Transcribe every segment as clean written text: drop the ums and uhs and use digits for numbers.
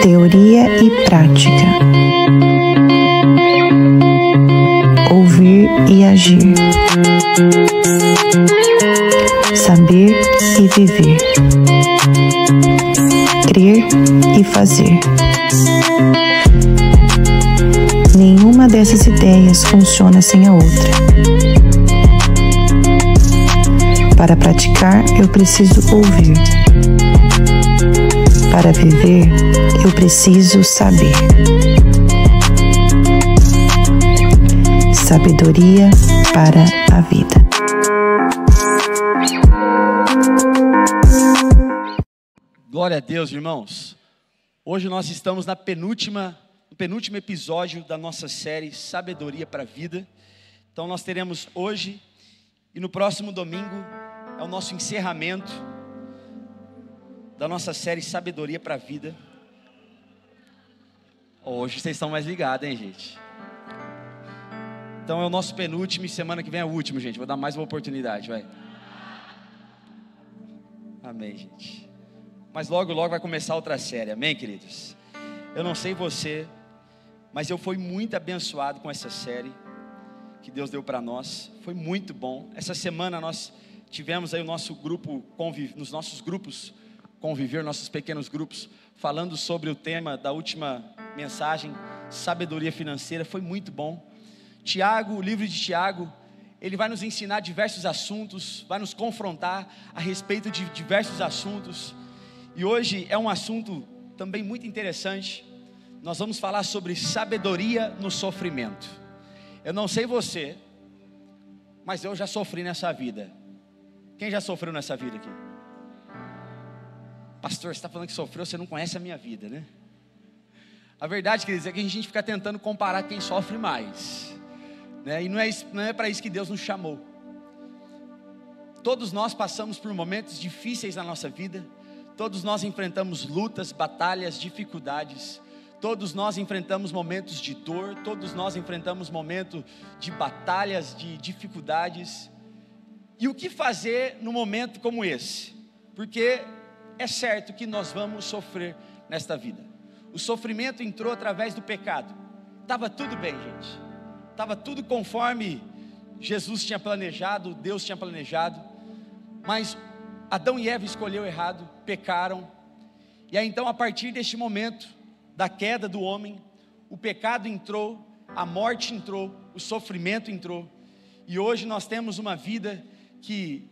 Teoria e prática. Ouvir e agir. Saber e viver. Crer e fazer. Nenhuma dessas ideias funciona sem a outra. Para praticar, eu preciso ouvir. Para viver, eu preciso saber. Sabedoria para a vida. Glória a Deus, irmãos. Hoje nós estamos no penúltimo episódio da nossa série Sabedoria para a Vida. Então nós teremos hoje e no próximo domingo é o nosso encerramento da nossa série Sabedoria para a Vida. Hoje vocês estão mais ligados, hein, gente? Então é o nosso penúltimo e semana que vem é o último, gente. Vou dar mais uma oportunidade, vai. Amém, gente. Mas logo, logo vai começar outra série, amém, queridos? Eu não sei você, mas eu fui muito abençoado com essa série que Deus deu para nós. Foi muito bom. Essa semana nós tivemos aí o nosso grupo, nos nossos grupos, conviver, nossos pequenos grupos, falando sobre o tema da última mensagem, sabedoria financeira. Foi muito bom. Tiago, o livro de Tiago, ele vai nos ensinar diversos assuntos, vai nos confrontar a respeito de diversos assuntos. E hoje é um assunto também muito interessante. Nós vamos falar sobre sabedoria no sofrimento. Eu não sei você, mas eu já sofri nessa vida. Quem já sofreu nessa vida aqui? Pastor, você está falando que sofreu, você não conhece a minha vida, né? A verdade, queridos, é que a gente fica tentando comparar quem sofre mais, né? E não é para isso que Deus nos chamou. Todos nós passamos por momentos difíceis na nossa vida. Todos nós enfrentamos lutas, batalhas, dificuldades. Todos nós enfrentamos momentos de dor. Todos nós enfrentamos momentos de batalhas, de dificuldades. E o que fazer num momento como esse? Porque é certo que nós vamos sofrer nesta vida. O sofrimento entrou através do pecado. Estava tudo bem, gente. Estava tudo conforme Jesus tinha planejado, Deus tinha planejado. Mas Adão e Eva escolheram errado, pecaram. E aí então, a partir deste momento da queda do homem, o pecado entrou, a morte entrou, o sofrimento entrou. E hoje nós temos uma vida que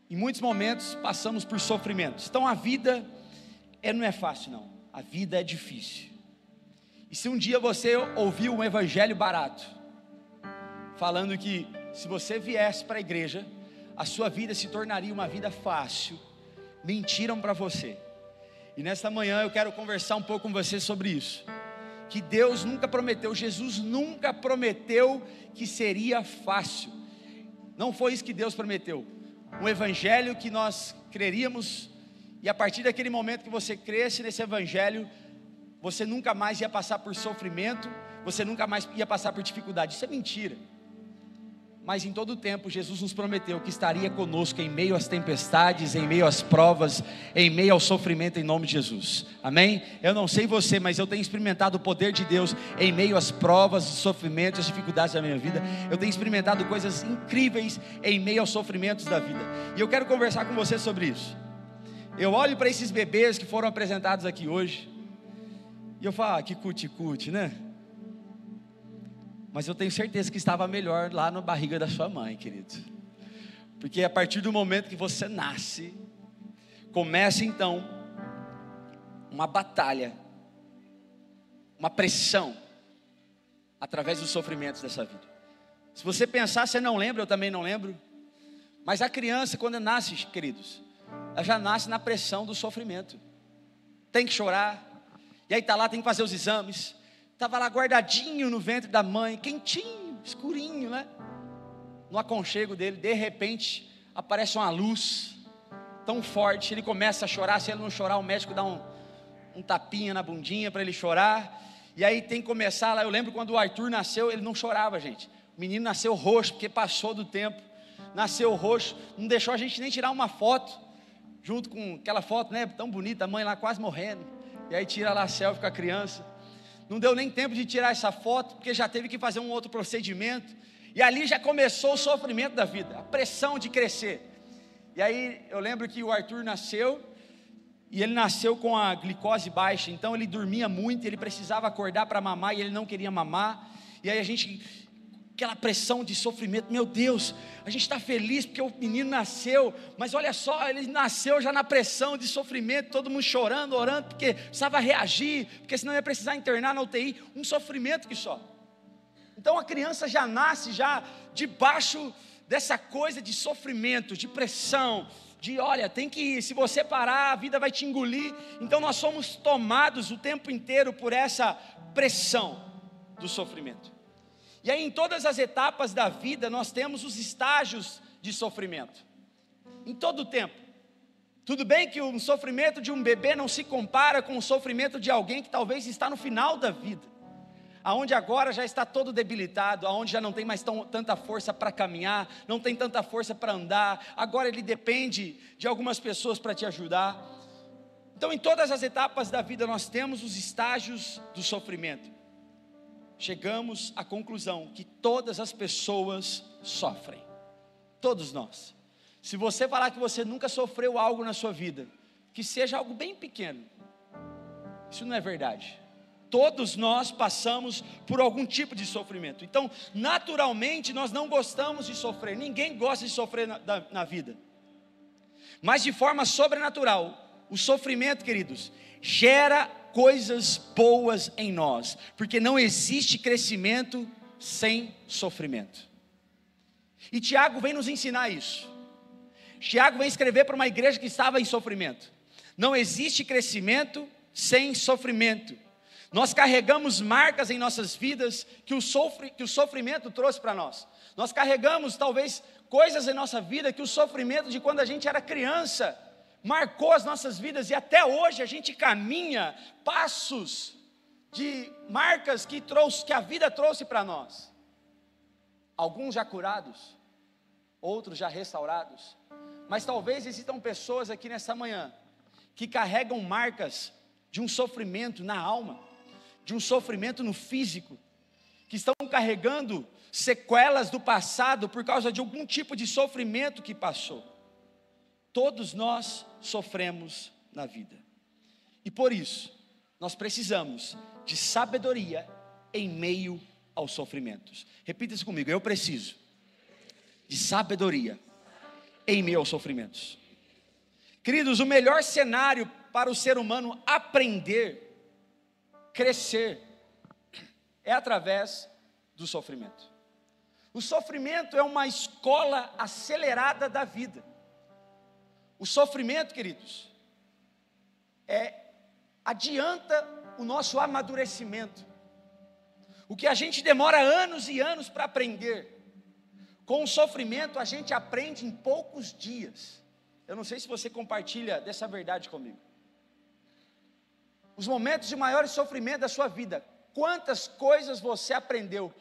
em muitos momentos passamos por sofrimentos. Então a vida não é fácil, não. A vida é difícil. E se um dia você ouviu um evangelho barato, falando que se você viesse para a igreja, a sua vida se tornaria uma vida fácil, mentiram para você. E nesta manhã eu quero conversar um pouco com você sobre isso. Que Deus nunca prometeu, Jesus nunca prometeu que seria fácil. Não foi isso que Deus prometeu. Um evangelho que nós creríamos, e a partir daquele momento que você cresce nesse evangelho, você nunca mais ia passar por sofrimento, você nunca mais ia passar por dificuldade. Isso é mentira. Mas em todo o tempo Jesus nos prometeu que estaria conosco em meio às tempestades, em meio às provas, em meio ao sofrimento, em nome de Jesus, amém? Eu não sei você, mas eu tenho experimentado o poder de Deus em meio às provas, sofrimentos, às dificuldades da minha vida. Eu tenho experimentado coisas incríveis em meio aos sofrimentos da vida, e eu quero conversar com você sobre isso. Eu olho para esses bebês que foram apresentados aqui hoje, e eu falo, que cuti-cuti, né? Mas eu tenho certeza que estava melhor lá na barriga da sua mãe, querido. Porque a partir do momento que você nasce, começa então uma batalha, uma pressão, através dos sofrimentos dessa vida. Se você pensar, você não lembra, eu também não lembro. Mas a criança, quando nasce, queridos, ela já nasce na pressão do sofrimento. Tem que chorar, e aí está lá, tem que fazer os exames. Estava lá guardadinho no ventre da mãe, quentinho, escurinho, né? No aconchego dele, de repente, aparece uma luz tão forte, ele começa a chorar. Se ele não chorar, o médico dá um tapinha na bundinha para ele chorar. E aí tem que começar lá. Eu lembro quando o Arthur nasceu, ele não chorava, gente. O menino nasceu roxo, porque passou do tempo. Nasceu roxo, não deixou a gente nem tirar uma foto. junto com aquela foto, né, tão bonita, a mãe lá quase morrendo, e aí tira lá a selfie com a criança. Não deu nem tempo de tirar essa foto, porque já teve que fazer um outro procedimento, e ali já começou o sofrimento da vida, a pressão de crescer. E aí eu lembro que o Arthur nasceu, e ele nasceu com a glicose baixa, então ele dormia muito, ele precisava acordar para mamar, e ele não queria mamar, e aí a gente... aquela pressão de sofrimento, meu Deus, a gente está feliz porque o menino nasceu, mas olha só, ele nasceu já na pressão de sofrimento, todo mundo chorando, orando, porque precisava reagir, porque senão ia precisar internar na UTI, um sofrimento que só. Então a criança já nasce já debaixo dessa coisa de sofrimento, de pressão, de olha, tem que ir, se você parar a vida vai te engolir. Então nós somos tomados o tempo inteiro por essa pressão do sofrimento. E aí em todas as etapas da vida nós temos os estágios de sofrimento, em todo o tempo. Tudo bem que o sofrimento de um bebê não se compara com o sofrimento de alguém que talvez está no final da vida, aonde agora já está todo debilitado, aonde já não tem mais tanta força para caminhar, não tem tanta força para andar, agora ele depende de algumas pessoas para te ajudar. Então em todas as etapas da vida nós temos os estágios do sofrimento. Chegamos à conclusão que todas as pessoas sofrem, todos nós. Se você falar que você nunca sofreu algo na sua vida, que seja algo bem pequeno, isso não é verdade. Todos nós passamos por algum tipo de sofrimento. Então, naturalmente, nós não gostamos de sofrer. Ninguém gosta de sofrer na vida. Mas de forma sobrenatural, o sofrimento, queridos, gera coisas boas em nós, porque não existe crescimento sem sofrimento. E Tiago vem nos ensinar isso. Tiago vem escrever para uma igreja que estava em sofrimento. Não existe crescimento sem sofrimento. Nós carregamos marcas em nossas vidas que o sofrimento trouxe para nós. Nós carregamos talvez coisas em nossa vida que o sofrimento de quando a gente era criança marcou as nossas vidas, e até hoje a gente caminha passos de marcas que a vida trouxe para nós. Alguns já curados, outros já restaurados, mas talvez existam pessoas aqui nessa manhã que carregam marcas de um sofrimento na alma, de um sofrimento no físico, que estão carregando sequelas do passado por causa de algum tipo de sofrimento que passou. Todos nós sofremos na vida, e por isso nós precisamos de sabedoria em meio aos sofrimentos. Repita isso comigo: eu preciso de sabedoria em meio aos sofrimentos. Queridos, o melhor cenário para o ser humano aprender, crescer, é através do sofrimento. O sofrimento é uma escola acelerada da vida. O sofrimento, queridos, adianta o nosso amadurecimento. O que a gente demora anos e anos para aprender, com o sofrimento a gente aprende em poucos dias. Eu não sei se você compartilha dessa verdade comigo. Os momentos de maior sofrimento da sua vida, quantas coisas você aprendeu,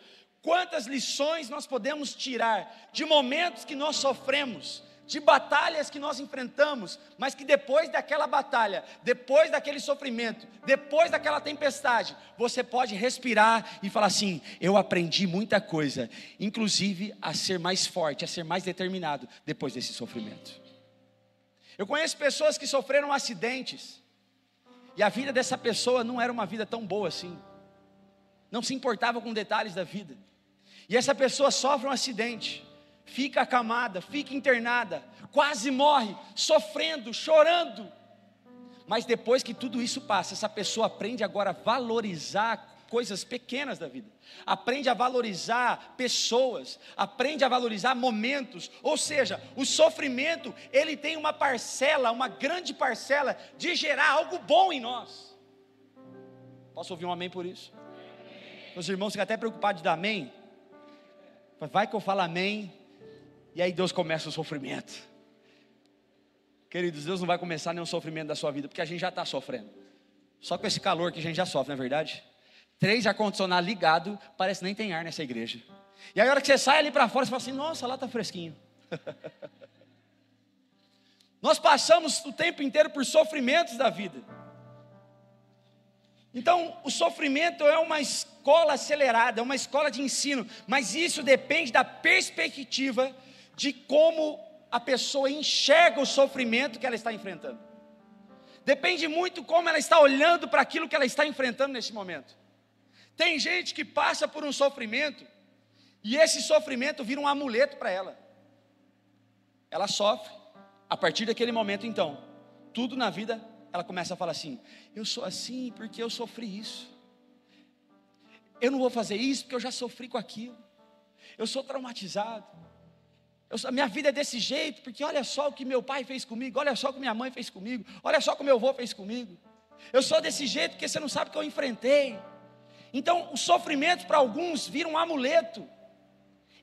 quantas lições nós podemos tirar de momentos que nós sofremos, de batalhas que nós enfrentamos, mas que depois daquela batalha, depois daquele sofrimento, depois daquela tempestade, você pode respirar e falar assim: eu aprendi muita coisa, inclusive a ser mais forte, a ser mais determinado depois desse sofrimento. Eu conheço pessoas que sofreram acidentes, e a vida dessa pessoa não era uma vida tão boa assim, não se importava com detalhes da vida, e essa pessoa sofre um acidente, fica acamada, fica internada, quase morre, sofrendo, chorando. Mas depois que tudo isso passa, essa pessoa aprende agora a valorizar coisas pequenas da vida, aprende a valorizar pessoas, aprende a valorizar momentos. Ou seja, o sofrimento, ele tem uma parcela, uma grande parcela de gerar algo bom em nós. Posso ouvir um amém por isso? Meus irmãos ficam até preocupados de dar amém. Vai que eu falo amém, e aí Deus começa o sofrimento. Queridos, Deus não vai começar nenhum sofrimento da sua vida, porque a gente já está sofrendo. Só com esse calor que a gente já sofre, não é verdade? 3 ar-condicionado ligado, parece que nem tem ar nessa igreja. E aí a hora que você sai ali para fora, você fala assim: nossa, lá está fresquinho. Nós passamos o tempo inteiro por sofrimentos da vida. Então, o sofrimento é uma escola acelerada, é uma escola de ensino, mas isso depende da perspectiva de como a pessoa enxerga o sofrimento que ela está enfrentando. Depende muito como ela está olhando para aquilo que ela está enfrentando nesse momento. Tem gente que passa por um sofrimento e esse sofrimento vira um amuleto para ela. Ela sofre, a partir daquele momento então, tudo na vida ela começa a falar assim: eu sou assim porque eu sofri isso. Eu não vou fazer isso porque eu já sofri com aquilo. Eu sou traumatizado. Minha vida é desse jeito porque olha só o que meu pai fez comigo, olha só o que minha mãe fez comigo, olha só o que meu avô fez comigo. Eu sou desse jeito porque você não sabe o que eu enfrentei. Então o sofrimento para alguns vira um amuleto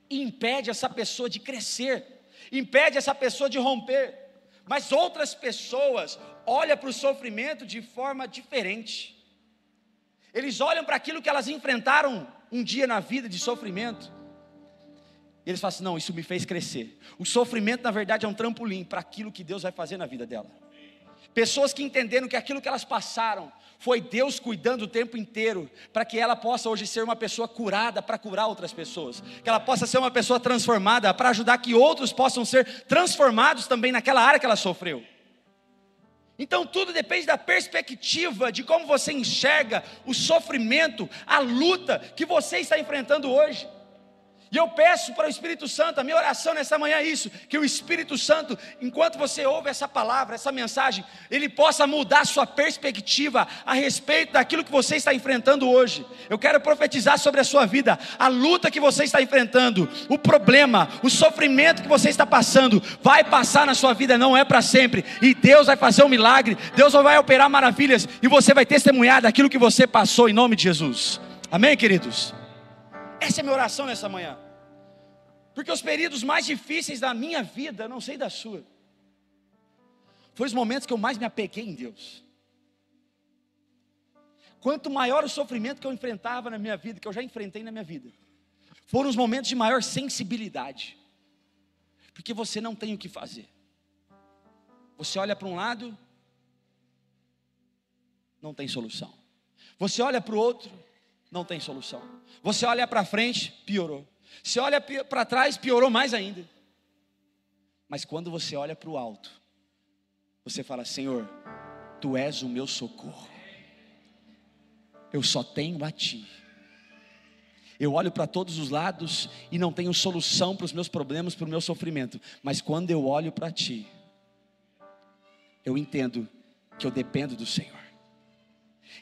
e impede essa pessoa de crescer, impede essa pessoa de romper. Mas outras pessoas olham para o sofrimento de forma diferente. Eles olham para aquilo que elas enfrentaram um dia na vida de sofrimento. E eles falam assim: não, isso me fez crescer. O sofrimento na verdade é um trampolim para aquilo que Deus vai fazer na vida dela. Pessoas que entenderam que aquilo que elas passaram foi Deus cuidando o tempo inteiro, para que ela possa hoje ser uma pessoa curada, para curar outras pessoas, que ela possa ser uma pessoa transformada, para ajudar que outros possam ser transformados também naquela área que ela sofreu. Então tudo depende da perspectiva, de como você enxerga o sofrimento, a luta que você está enfrentando hoje. E eu peço para o Espírito Santo, a minha oração nessa manhã é isso, que o Espírito Santo, enquanto você ouve essa palavra, essa mensagem, ele possa mudar a sua perspectiva a respeito daquilo que você está enfrentando hoje. Eu quero profetizar sobre a sua vida, a luta que você está enfrentando, o problema, o sofrimento que você está passando, vai passar na sua vida, não é para sempre, e Deus vai fazer um milagre, Deus vai operar maravilhas, e você vai testemunhar daquilo que você passou, em nome de Jesus. Amém, queridos? Essa é a minha oração nessa manhã. Porque os períodos mais difíceis da minha vida, eu não sei da sua, foram os momentos que eu mais me apeguei em Deus. Quanto maior o sofrimento que eu enfrentava na minha vida, que eu já enfrentei na minha vida, foram os momentos de maior sensibilidade. Porque você não tem o que fazer. Você olha para um lado, não tem solução. Você olha para o outro, não tem solução. Você olha para frente, piorou. Você olha para trás, piorou mais ainda. Mas quando você olha para o alto, você fala: Senhor, Tu és o meu socorro. Eu só tenho a Ti. Eu olho para todos os lados e não tenho solução para os meus problemas, para o meu sofrimento. Mas quando eu olho para Ti, eu entendo que eu dependo do Senhor.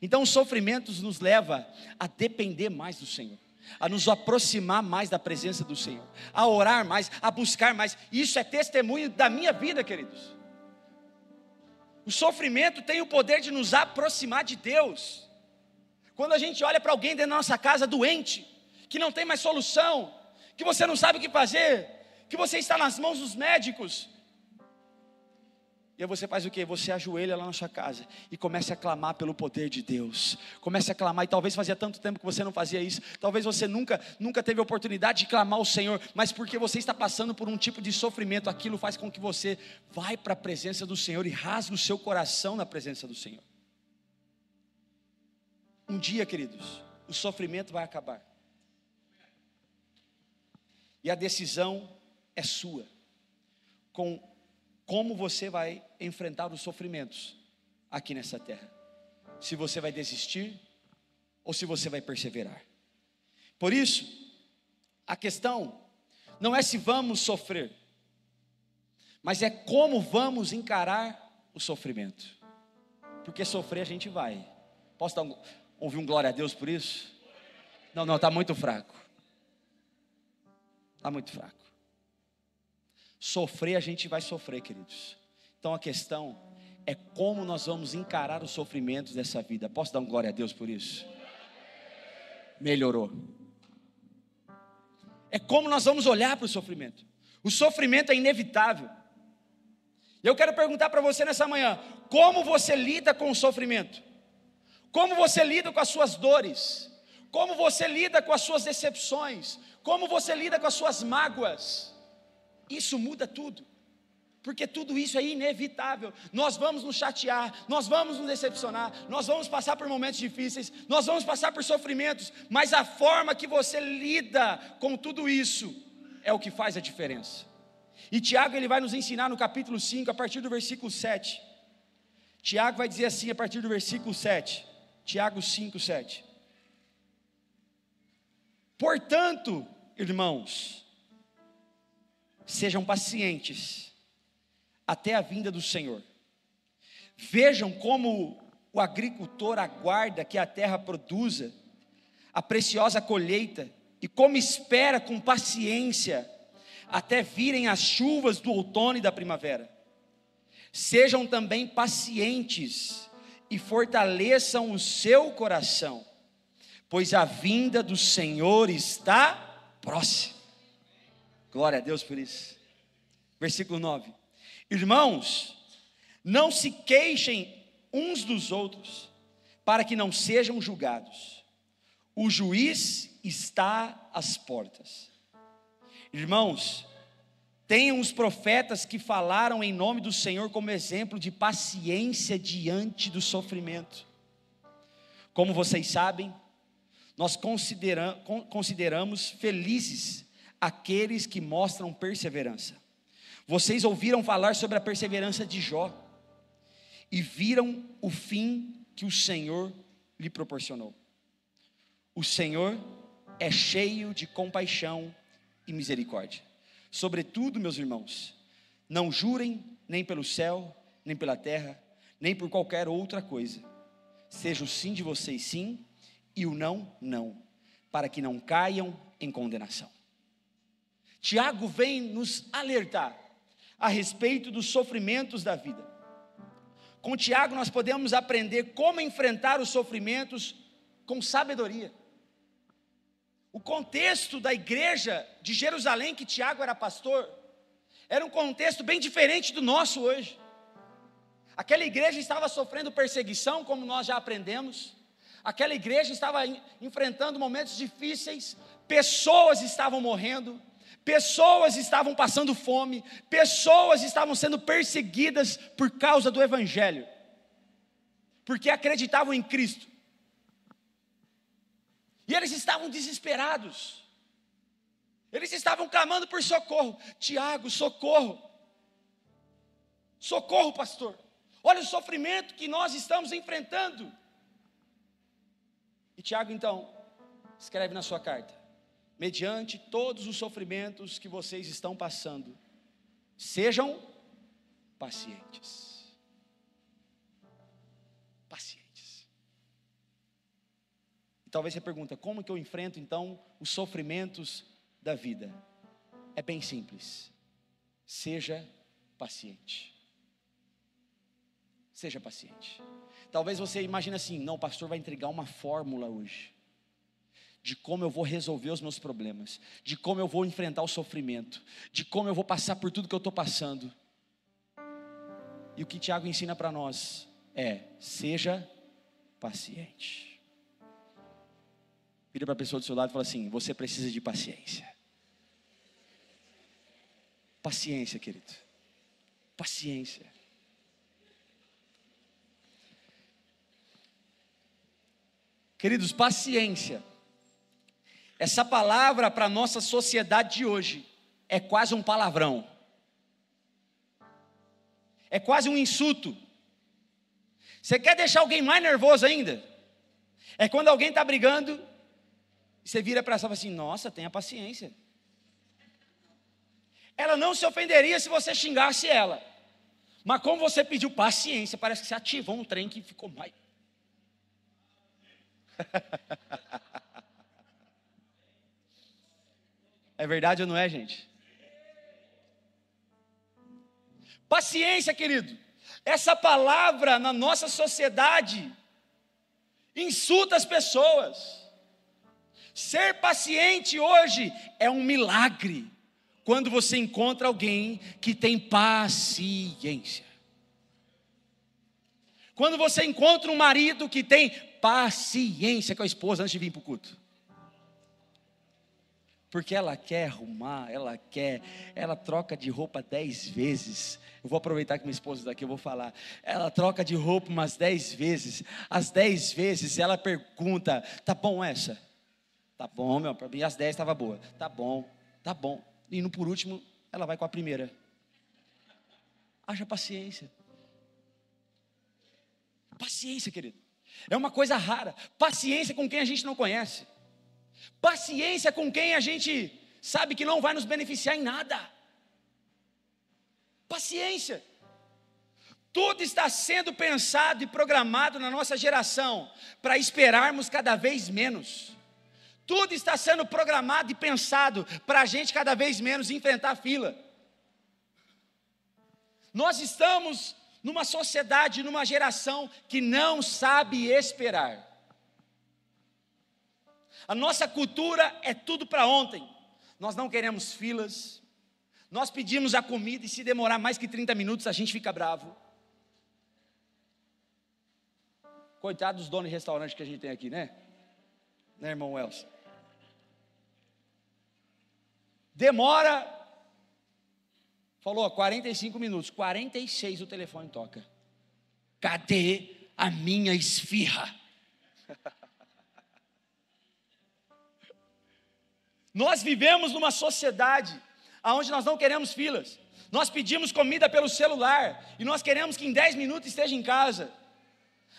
Então os sofrimentos nos levam a depender mais do Senhor, a nos aproximar mais da presença do Senhor, a orar mais, a buscar mais. Isso é testemunho da minha vida, queridos. O sofrimento tem o poder de nos aproximar de Deus. Quando a gente olha para alguém dentro da nossa casa doente, que não tem mais solução, que você não sabe o que fazer, que você está nas mãos dos médicos, e aí você faz o quê? Você ajoelha lá na sua casa e começa a clamar pelo poder de Deus. Começa a clamar, e talvez fazia tanto tempo que você não fazia isso. Talvez você nunca teve a oportunidade de clamar ao Senhor. Mas porque você está passando por um tipo de sofrimento, aquilo faz com que você vai para a presença do Senhor e rasgue o seu coração na presença do Senhor. Um dia, queridos, o sofrimento vai acabar. E a decisão é sua. Como você vai enfrentar os sofrimentos aqui nessa terra. Se você vai desistir ou se você vai perseverar. Por isso, a questão não é se vamos sofrer, mas é como vamos encarar o sofrimento. Porque sofrer a gente vai. Posso ouvir um glória a Deus por isso? Não, está muito fraco. Está muito fraco. Sofrer a gente vai sofrer, queridos. Então a questão é como nós vamos encarar os sofrimentos dessa vida. Posso dar um glória a Deus por isso? Melhorou. É como nós vamos olhar para o sofrimento. O sofrimento é inevitável. E eu quero perguntar para você nessa manhã: como você lida com o sofrimento? Como você lida com as suas dores? Como você lida com as suas decepções? Como você lida com as suas mágoas? Isso muda tudo. porque tudo isso é inevitável. Nós vamos nos chatear, nós vamos nos decepcionar, nós vamos passar por momentos difíceis, nós vamos passar por sofrimentos, mas a forma que você lida com tudo isso é o que faz a diferença. E Tiago, ele vai nos ensinar no capítulo 5, a partir do versículo 7. Tiago vai dizer assim a partir do versículo 7, Tiago 5, 7. Portanto, irmãos, sejam pacientes até a vinda do Senhor. Vejam como o agricultor aguarda que a terra produza a preciosa colheita e como espera com paciência até virem as chuvas do outono e da primavera. Sejam também pacientes e fortaleçam o seu coração, pois a vinda do Senhor está próxima. Glória a Deus por isso. Versículo 9. Irmãos, não se queixem uns dos outros, para que não sejam julgados. O juiz está às portas. Irmãos, tenham os profetas que falaram em nome do Senhor como exemplo de paciência diante do sofrimento. Como vocês sabem, nós consideramos felizes aqueles que mostram perseverança. Vocês ouviram falar sobre a perseverança de Jó e viram o fim que o Senhor lhe proporcionou. O Senhor é cheio de compaixão e misericórdia. Sobretudo, meus irmãos, não jurem nem pelo céu, nem pela terra, nem por qualquer outra coisa. Seja o sim de vocês sim e o não, não, para que não caiam em condenação. Tiago vem nos alertar a respeito dos sofrimentos da vida. Com Tiago nós podemos aprender como enfrentar os sofrimentos com sabedoria. O contexto da igreja de Jerusalém, que Tiago era pastor, era um contexto bem diferente do nosso hoje. Aquela igreja estava sofrendo perseguição, como nós já aprendemos. Aquela igreja estava enfrentando momentos difíceis, pessoas estavam morrendo, pessoas estavam passando fome, pessoas estavam sendo perseguidas por causa do evangelho, porque acreditavam em Cristo. E eles estavam desesperados, eles estavam clamando por socorro. Tiago, socorro, socorro, pastor, olha o sofrimento que nós estamos enfrentando. E Tiago então escreve na sua carta: mediante todos os sofrimentos que vocês estão passando, sejam pacientes. Pacientes. E talvez você pergunta, como que eu enfrento então os sofrimentos da vida? É bem simples. Seja paciente. Seja paciente. Talvez você imagine assim: não, o pastor vai entregar uma fórmula hoje de como eu vou resolver os meus problemas, de como eu vou enfrentar o sofrimento, de como eu vou passar por tudo que eu estou passando. E o que Tiago ensina para nós é: seja paciente. Vira para a pessoa do seu lado e fala assim: você precisa de paciência. Paciência, querido. Paciência. Queridos, paciência. Essa palavra para a nossa sociedade de hoje é quase um palavrão. É quase um insulto. Você quer deixar alguém mais nervoso ainda? É quando alguém está brigando, e você vira para ela e fala assim: nossa, tenha paciência. Ela não se ofenderia se você xingasse ela, mas como você pediu paciência, parece que você ativou um trem que ficou mais... É verdade ou não é, gente? Paciência, querido. Essa palavra na nossa sociedade insulta as pessoas. Ser paciente hoje é um milagre, quando você encontra alguém que tem paciência. Quando você encontra um marido que tem paciência com a esposa antes de vir para o culto. Porque ela quer arrumar, ela troca de roupa 10 vezes. Eu vou aproveitar que minha esposa está aqui, eu vou falar. Ela troca de roupa umas 10 vezes. As 10 vezes ela pergunta: tá bom essa? Tá bom, meu, para mim as 10 estava boa. Tá bom, tá bom. E no por último, ela vai com a primeira. Haja paciência. Paciência, querido. É uma coisa rara. Paciência com quem a gente não conhece. Paciência com quem a gente sabe que não vai nos beneficiar em nada. Paciência. Tudo está sendo pensado e programado na nossa geração para esperarmos cada vez menos. Tudo está sendo programado e pensado para a gente cada vez menos enfrentar fila. Nós estamos numa sociedade, numa geração que não sabe esperar. A nossa cultura é tudo para ontem. Nós não queremos filas. Nós pedimos a comida e se demorar mais que 30 minutos a gente fica bravo. Coitado dos donos de restaurante que a gente tem aqui, né? Né, irmão Elcio? Demora, falou 45 minutos, 46 o telefone toca. Cadê a minha esfirra? Nós vivemos numa sociedade onde nós não queremos filas. Nós pedimos comida pelo celular e nós queremos que em 10 minutos esteja em casa.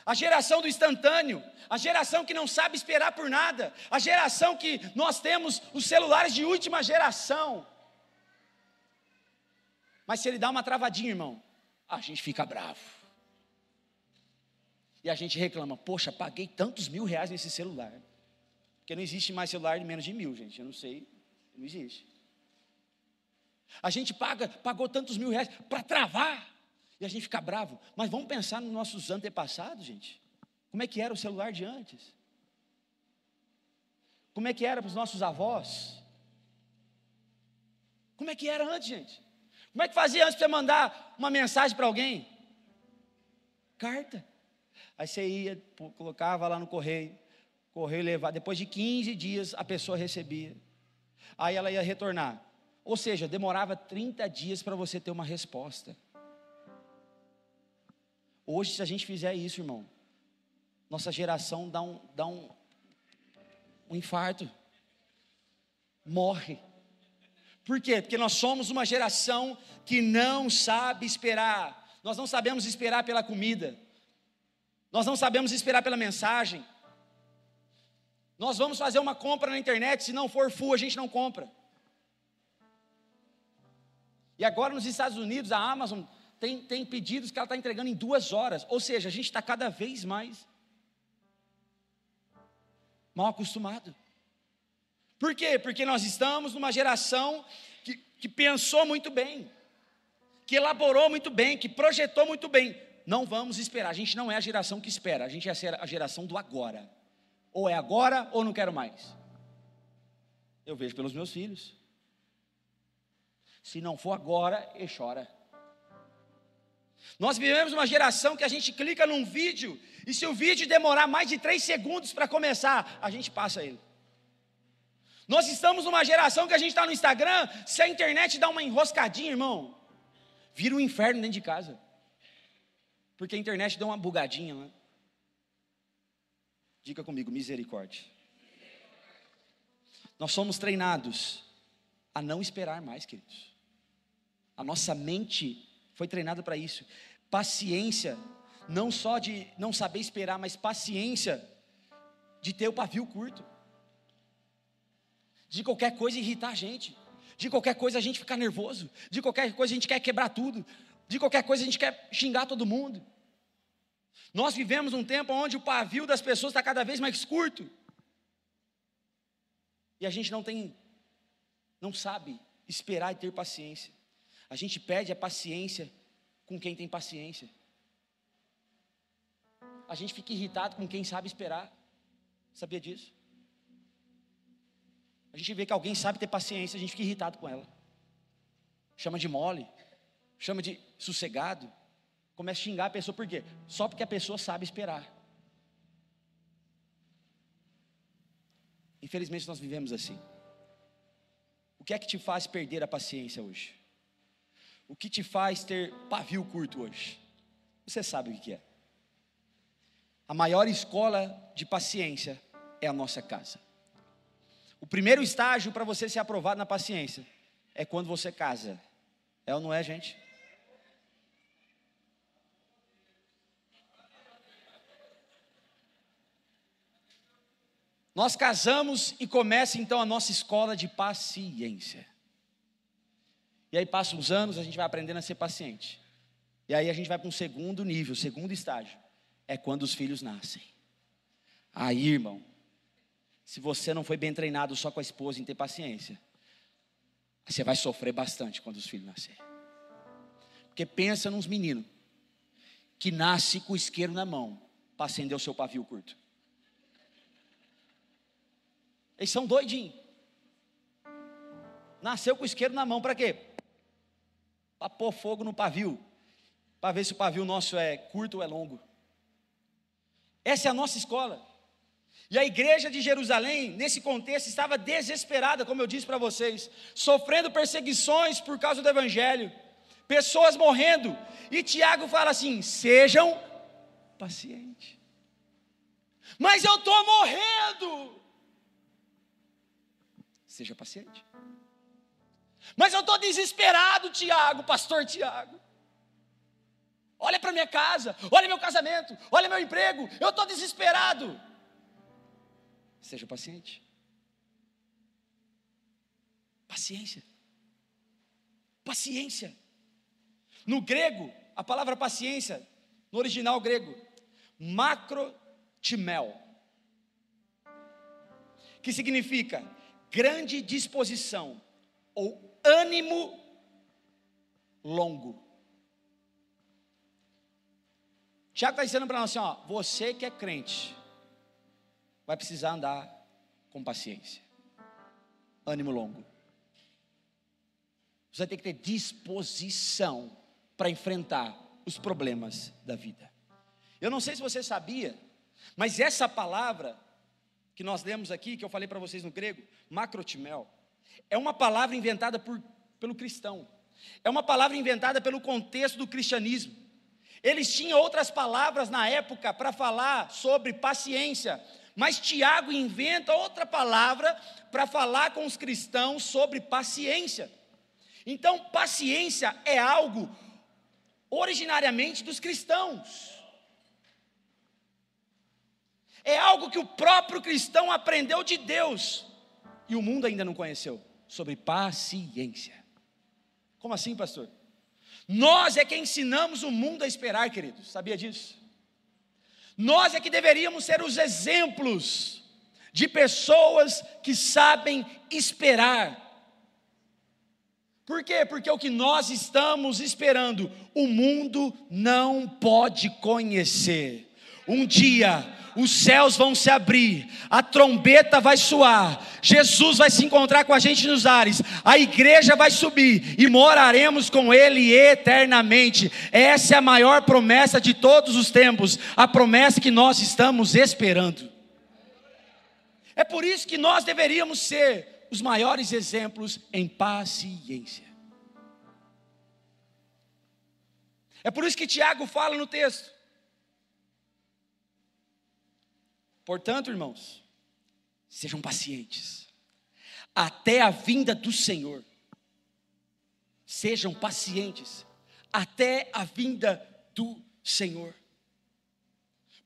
A geração do instantâneo, a geração que não sabe esperar por nada, a geração que nós temos os celulares de última geração. Mas se ele dá uma travadinha, irmão, a gente fica bravo. E a gente reclama: poxa, paguei tantos R$1.000 nesse celular. Porque não existe mais celular de menos de 1.000, gente. Eu não sei, não existe. A gente pagou tantos R$1.000 para travar. E a gente fica bravo. Mas vamos pensar nos nossos antepassados, gente. Como é que era o celular de antes? Como é que era para os nossos avós? Como é que era antes, gente? Como é que fazia antes para você mandar uma mensagem para alguém? Carta. Aí você ia, colocava lá no correio levava, depois de 15 dias a pessoa recebia, aí ela ia retornar, ou seja, demorava 30 dias para você ter uma resposta. Hoje, se a gente fizer isso, irmão, nossa geração dá um infarto, morre. Por quê? Porque nós somos uma geração que não sabe esperar. Nós não sabemos esperar pela comida, nós não sabemos esperar pela mensagem. Nós vamos fazer uma compra na internet, se não for full, a gente não compra. E agora nos Estados Unidos, a Amazon tem pedidos que ela está entregando em 2 horas. Ou seja, a gente está cada vez mais mal acostumado. Por quê? Porque nós estamos numa geração que pensou muito bem, que elaborou muito bem, que projetou muito bem. Não vamos esperar, a gente não é a geração que espera, a gente é a geração do agora. Ou é agora ou não quero mais. Eu vejo pelos meus filhos. Se não for agora, ele chora. Nós vivemos uma geração que a gente clica num vídeo e se o vídeo demorar mais de 3 segundos para começar, a gente passa ele. Nós estamos numa geração que a gente está no Instagram, se a internet dá uma enroscadinha, irmão, vira um inferno dentro de casa. Porque a internet dá uma bugadinha, né? Diga comigo, misericórdia. Nós somos treinados a não esperar mais, queridos. A nossa mente foi treinada para isso. Paciência, não só de não saber esperar, mas paciência de ter o pavio curto. De qualquer coisa irritar a gente. De qualquer coisa a gente ficar nervoso. De qualquer coisa a gente quer quebrar tudo. De qualquer coisa a gente quer xingar todo mundo. Nós vivemos um tempo onde o pavio das pessoas está cada vez mais curto. E a gente não sabe esperar e ter paciência. A gente pede a paciência com quem tem paciência. A gente fica irritado com quem sabe esperar. Sabia disso? A gente vê que alguém sabe ter paciência, a gente fica irritado com ela. Chama de mole, chama de sossegado. Começa a xingar a pessoa, por quê? Só porque a pessoa sabe esperar. Infelizmente nós vivemos assim. que é que te faz perder a paciência hoje? O que te faz ter pavio curto hoje? Você sabe o que é. A maior escola de paciência é a nossa casa. O primeiro estágio para você ser aprovado na paciência é quando você casa. É ou não é, gente? Nós casamos e começa então a nossa escola de paciência. E aí passam uns anos, a gente vai aprendendo a ser paciente. E aí a gente vai para um segundo nível, segundo estágio. É quando os filhos nascem. Aí, irmão, se você não foi bem treinado só com a esposa em ter paciência, você vai sofrer bastante quando os filhos nascerem. Porque pensa nos meninos que nascem com o isqueiro na mão para acender o seu pavio curto. Eles são doidinhos. Nasceu com o isqueiro na mão para quê? Para pôr fogo no pavio, para ver se o pavio nosso é curto ou é longo. Essa é a nossa escola. E a igreja de Jerusalém, nesse contexto, estava desesperada, como eu disse para vocês, sofrendo perseguições por causa do evangelho, pessoas morrendo. E Tiago fala assim: sejam pacientes. Mas eu estou morrendo. Seja paciente. Mas eu estou desesperado, Tiago, pastor Tiago. Olha para minha casa, olha meu casamento, olha meu emprego, eu estou desesperado. Seja paciente. Paciência. Paciência. No grego, a palavra paciência, no original grego, makrotimel, que significa grande disposição ou ânimo longo. Tiago está dizendo para nós assim, ó, você que é crente, vai precisar andar com paciência, ânimo longo. Você vai ter que ter disposição para enfrentar os problemas da vida. Eu não sei se você sabia, mas essa palavra que nós lemos aqui, que eu falei para vocês no grego, makrotimel, é uma palavra inventada pelo cristão. É uma palavra inventada pelo contexto do cristianismo. Eles tinham outras palavras na época para falar sobre paciência, mas Tiago inventa outra palavra para falar com os cristãos sobre paciência. Então, paciência é algo originariamente dos cristãos. É algo que o próprio cristão aprendeu de Deus e o mundo ainda não conheceu, sobre paciência. Como assim, pastor? Nós é que ensinamos o mundo a esperar, queridos, sabia disso? Nós é que deveríamos ser os exemplos de pessoas que sabem esperar. Por quê? Porque o que nós estamos esperando, o mundo não pode conhecer. Um dia os céus vão se abrir, a trombeta vai soar, Jesus vai se encontrar com a gente nos ares, a igreja vai subir e moraremos com Ele eternamente. Essa é a maior promessa de todos os tempos, a promessa que nós estamos esperando. É por isso que nós deveríamos ser os maiores exemplos em paciência. É por isso que Tiago fala no texto. Portanto, irmãos, sejam pacientes, até a vinda do Senhor. Sejam pacientes, até a vinda do Senhor.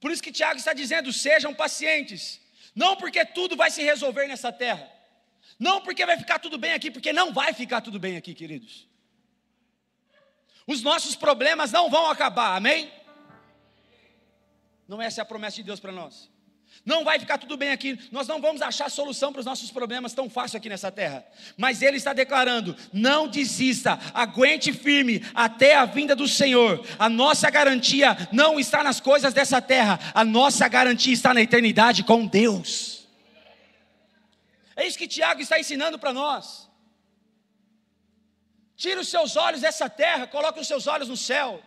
Por isso que Tiago está dizendo, sejam pacientes. Não porque tudo vai se resolver nessa terra. Não porque vai ficar tudo bem aqui, porque não vai ficar tudo bem aqui, queridos. Os nossos problemas não vão acabar, amém? Não essa é a promessa de Deus para nós. Não vai ficar tudo bem aqui, nós não vamos achar solução para os nossos problemas tão fácil aqui nessa terra. Mas Ele está declarando, não desista, aguente firme até a vinda do Senhor. A nossa garantia não está nas coisas dessa terra, a nossa garantia está na eternidade com Deus. É isso que Tiago está ensinando para nós. Tira os seus olhos dessa terra, coloque os seus olhos no céu.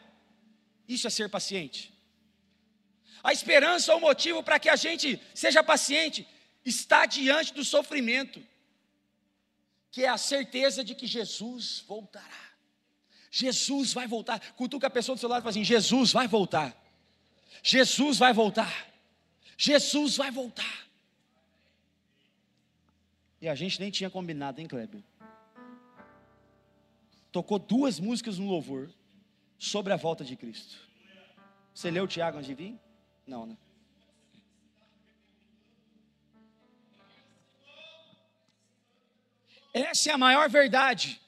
Isso é ser paciente. A esperança ou o motivo para que a gente seja paciente está diante do sofrimento. que é a certeza de que Jesus voltará. Jesus vai voltar. Cutuca a pessoa do seu lado e fala assim: Jesus vai voltar. Jesus vai voltar. Jesus vai voltar. E a gente nem tinha combinado, hein, Kleber? Tocou 2 músicas no louvor sobre a volta de Cristo. Você leu o Tiago antes de vir? Não, né? Essa é a maior verdade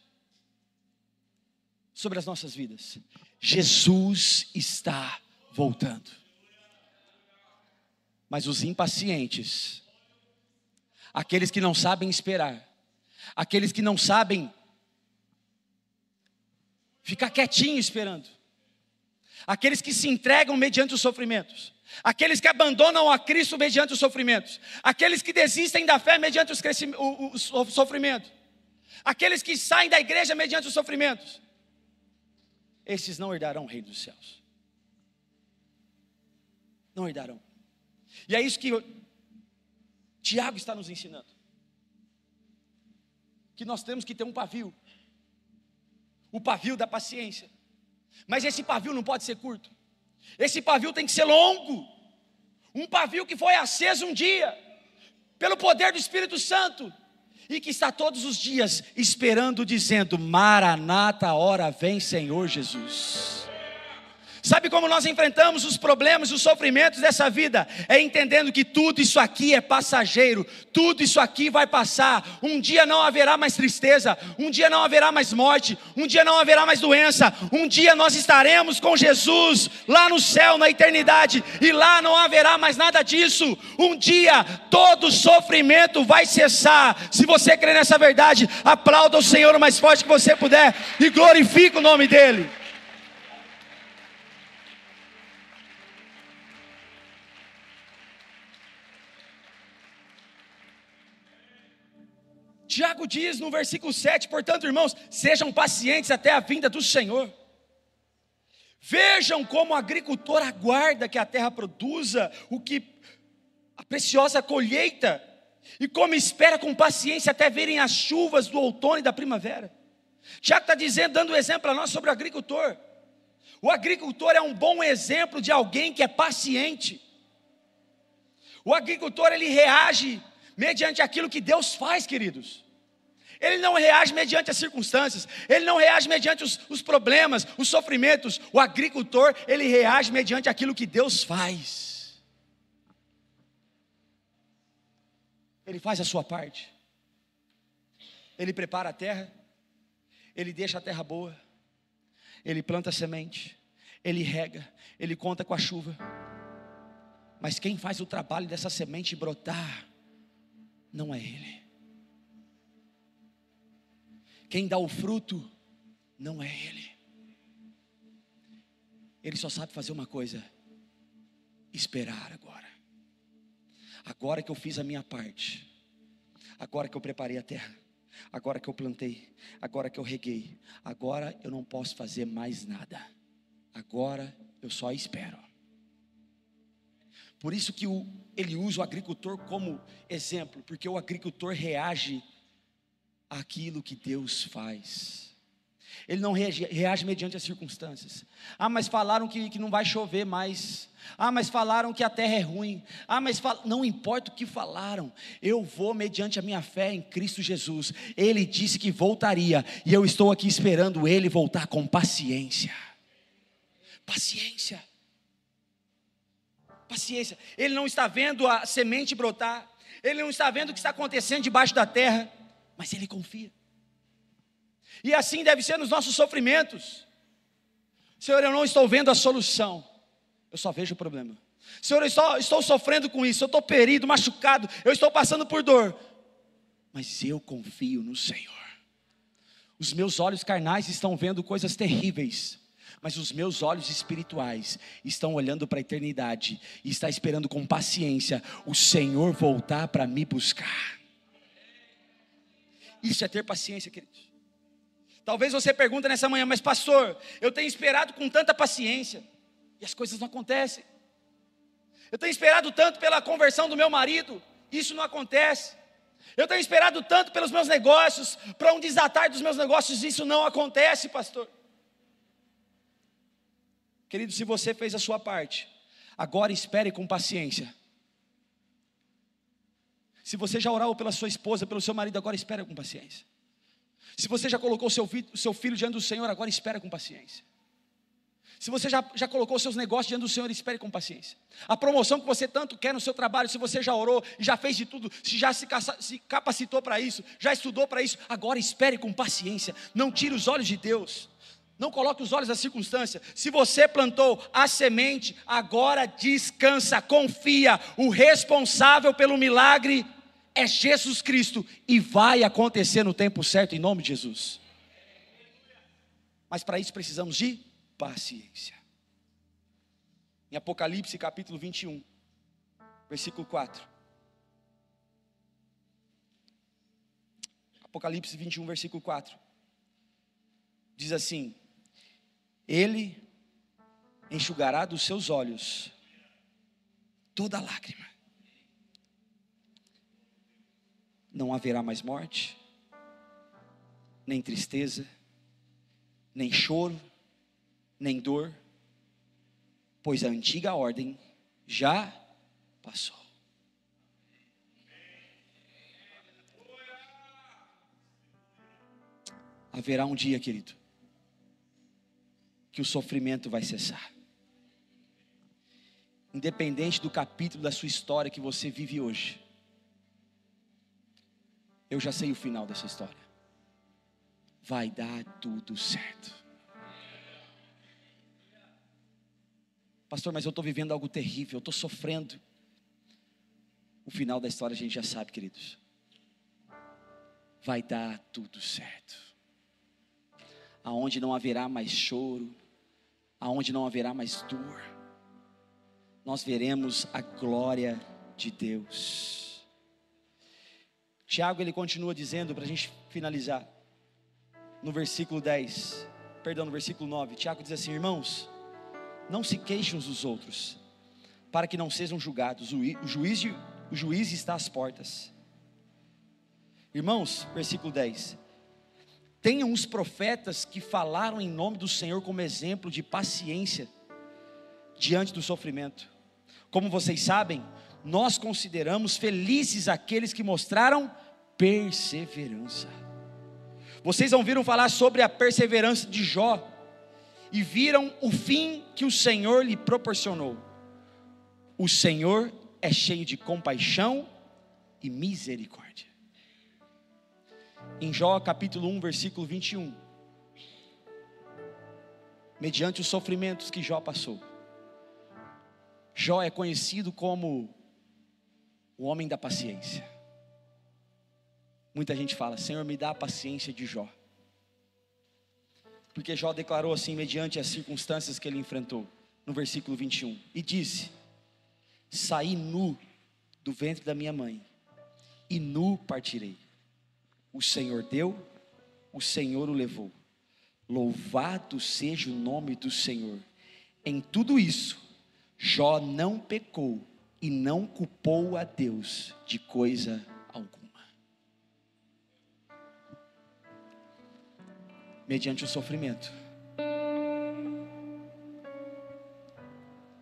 sobre as nossas vidas. Jesus está voltando. Mas os impacientes, aqueles que não sabem esperar, aqueles que não sabem ficar quietinho esperando, aqueles que se entregam mediante os sofrimentos, aqueles que abandonam a Cristo mediante os sofrimentos, aqueles que desistem da fé mediante o sofrimento, aqueles que saem da igreja mediante os sofrimentos, esses não herdarão o reino dos céus. Não herdarão. E é isso que Tiago está nos ensinando. Que nós temos que ter um pavio. O pavio da paciência. Mas esse pavio não pode ser curto. Esse pavio tem que ser longo. Um pavio que foi aceso um dia pelo poder do Espírito Santo e que está todos os dias esperando, dizendo: Maranata, hora vem, Senhor Jesus. Sabe como nós enfrentamos os problemas, os sofrimentos dessa vida? É entendendo que tudo isso aqui é passageiro, tudo isso aqui vai passar. Um dia não haverá mais tristeza, um dia não haverá mais morte, um dia não haverá mais doença, um dia nós estaremos com Jesus lá no céu, na eternidade, e lá não haverá mais nada disso. Um dia todo sofrimento vai cessar. Se você crê nessa verdade, aplauda o Senhor o mais forte que você puder e glorifique o nome dEle. Tiago diz no versículo 7, portanto, irmãos, sejam pacientes até a vinda do Senhor. Vejam como o agricultor aguarda que a terra produza a preciosa colheita, e como espera com paciência até verem as chuvas do outono e da primavera. Tiago está dizendo, dando um exemplo para nós sobre o agricultor. O agricultor é um bom exemplo de alguém que é paciente. O agricultor, ele reage mediante aquilo que Deus faz, queridos. Ele não reage mediante as circunstâncias, ele não reage mediante os problemas, os sofrimentos. O agricultor, ele reage mediante aquilo que Deus faz. Ele faz a sua parte. Ele prepara a terra, ele deixa a terra boa, ele planta a semente, ele rega, ele conta com a chuva. Mas quem faz o trabalho dessa semente brotar não é ele. Quem dá o fruto não é ele. Ele só sabe fazer uma coisa: esperar agora. Agora que eu fiz a minha parte, agora que eu preparei a terra, agora que eu plantei, agora que eu reguei, agora eu não posso fazer mais nada. Agora eu só espero. Por isso que ele usa o agricultor como exemplo, porque o agricultor reage àquilo que Deus faz. Ele não reage mediante as circunstâncias. Mas falaram que não vai chover mais. Mas falaram que a terra é ruim. Não importa o que falaram, eu vou mediante a minha fé em Cristo Jesus. Ele disse que voltaria, e eu estou aqui esperando ele voltar com paciência. Paciência. Paciência. Ele não está vendo a semente brotar, ele não está vendo o que está acontecendo debaixo da terra, mas ele confia. E assim deve ser nos nossos sofrimentos. Senhor, eu não estou vendo a solução, eu só vejo o problema. Senhor, eu estou sofrendo com isso, eu estou ferido, machucado, eu estou passando por dor, mas eu confio no Senhor. Os meus olhos carnais estão vendo coisas terríveis, mas os meus olhos espirituais estão olhando para a eternidade e está esperando com paciência o Senhor voltar para me buscar. Isso é ter paciência, queridos. Talvez você pergunte nessa manhã: mas pastor, eu tenho esperado com tanta paciência e as coisas não acontecem. Eu tenho esperado tanto pela conversão do meu marido, isso não acontece. Eu tenho esperado tanto pelos meus negócios, para um desatar dos meus negócios, isso não acontece, pastor. Querido, se você fez a sua parte, agora espere com paciência. Se você já orou pela sua esposa, pelo seu marido, agora espere com paciência. Se você já colocou o seu filho diante do Senhor, agora espere com paciência. Se você já colocou os seus negócios diante do Senhor, espere com paciência. A promoção que você tanto quer no seu trabalho, se você já orou, já fez de tudo, se já se capacitou para isso, já estudou para isso, agora espere com paciência. Não tire os olhos de Deus, não coloque os olhos da circunstância. Se você plantou a semente, agora descansa, confia. O responsável pelo milagre é Jesus Cristo, e vai acontecer no tempo certo, em nome de Jesus. Mas para isso precisamos de paciência. Em Apocalipse capítulo 21, versículo 4. Apocalipse 21, versículo 4. Diz assim: Ele enxugará dos seus olhos toda lágrima. Não haverá mais morte, nem tristeza, nem choro, nem dor, pois a antiga ordem já passou. Haverá um dia, querido, que o sofrimento vai cessar. Independente do capítulo da sua história que você vive hoje, eu já sei o final dessa história. Vai dar tudo certo. Pastor, mas eu estou vivendo algo terrível, eu estou sofrendo. O final da história a gente já sabe, queridos. Vai dar tudo certo. Aonde não haverá mais choro, aonde não haverá mais dor, nós veremos a glória de Deus. Tiago, ele continua dizendo, para a gente finalizar, no versículo 9, Tiago diz assim: irmãos, não se queixem uns dos outros, para que não sejam julgados, o juiz está às portas. Irmãos, versículo 10, tenham os profetas que falaram em nome do Senhor como exemplo de paciência diante do sofrimento. Como vocês sabem, nós consideramos felizes aqueles que mostraram perseverança. Vocês ouviram falar sobre a perseverança de Jó e viram o fim que o Senhor lhe proporcionou. O Senhor é cheio de compaixão e misericórdia. Em Jó capítulo 1, versículo 21, mediante os sofrimentos que Jó passou, Jó é conhecido como o homem da paciência. Muita gente fala: Senhor, me dá a paciência de Jó. Porque Jó declarou assim, mediante as circunstâncias que ele enfrentou, no versículo 21, e disse: saí nu do ventre da minha mãe, e nu partirei. O Senhor deu, o Senhor o levou. Louvado seja o nome do Senhor. Em tudo isso, Jó não pecou e não culpou a Deus de coisa alguma. Mediante o sofrimento,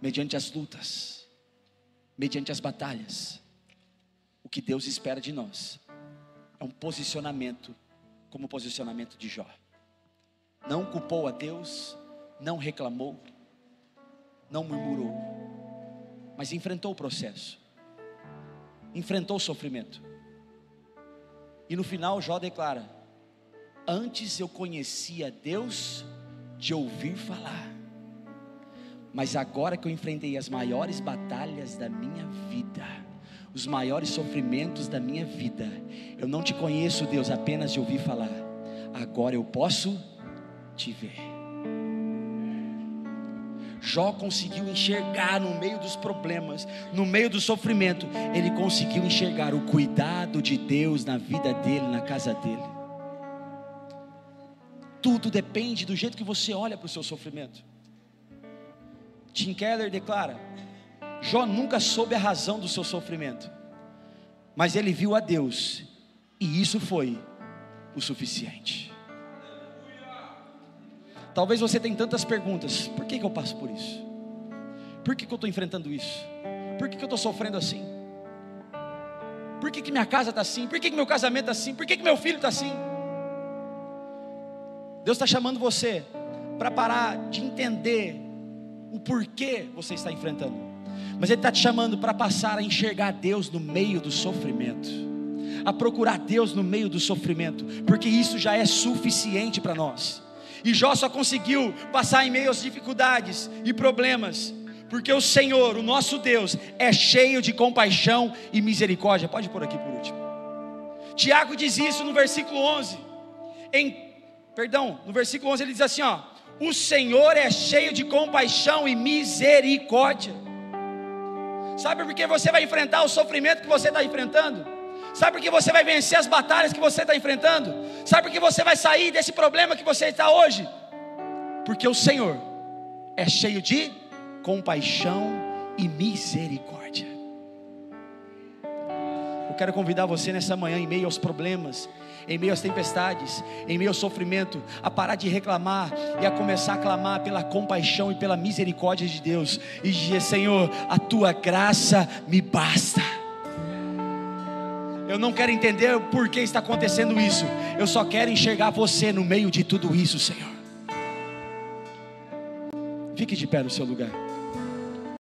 mediante as lutas, mediante as batalhas, o que Deus espera de nós é um posicionamento como o posicionamento de Jó. Não culpou a Deus, não reclamou, não murmurou, mas enfrentou o processo, enfrentou o sofrimento. E no final Jó declara: antes eu conhecia Deus de ouvir falar, mas agora que eu enfrentei as maiores batalhas da minha vida, os maiores sofrimentos da minha vida, eu não te conheço, Deus, apenas de ouvir falar, agora eu posso te ver. Jó conseguiu enxergar no meio dos problemas, no meio do sofrimento, ele conseguiu enxergar o cuidado de Deus na vida dele, na casa dele. Tudo depende do jeito que você olha para o seu sofrimento. Tim Keller declara: Jó nunca soube a razão do seu sofrimento, mas ele viu a Deus, e isso foi o suficiente. Talvez você tenha tantas perguntas: por que eu passo por isso? Por que eu estou enfrentando isso? Por que eu estou sofrendo assim? Por que minha casa está assim? Por que meu casamento está assim? Por que meu filho está assim? Deus está chamando você para parar de entender o porquê você está enfrentando, mas Ele está te chamando para passar a enxergar Deus no meio do sofrimento, a procurar Deus no meio do sofrimento, porque isso já é suficiente para nós. E Jó só conseguiu passar em meio às dificuldades e problemas porque o Senhor, o nosso Deus, é cheio de compaixão e misericórdia. Pode pôr aqui por último. Tiago diz isso no versículo 11. No versículo 11 ele diz assim, ó: o Senhor é cheio de compaixão e misericórdia. Sabe por que você vai enfrentar o sofrimento que você está enfrentando? Sabe por que você vai vencer as batalhas que você está enfrentando? Sabe por que você vai sair desse problema que você está hoje? Porque o Senhor é cheio de compaixão e misericórdia. Eu quero convidar você nessa manhã, em meio aos problemas, em meio às tempestades, em meio ao sofrimento, a parar de reclamar e a começar a clamar pela compaixão e pela misericórdia de Deus, e dizer: Senhor, a tua graça me basta. Eu não quero entender o porquê está acontecendo isso, eu só quero enxergar você no meio de tudo isso, Senhor. Fique de pé no seu lugar.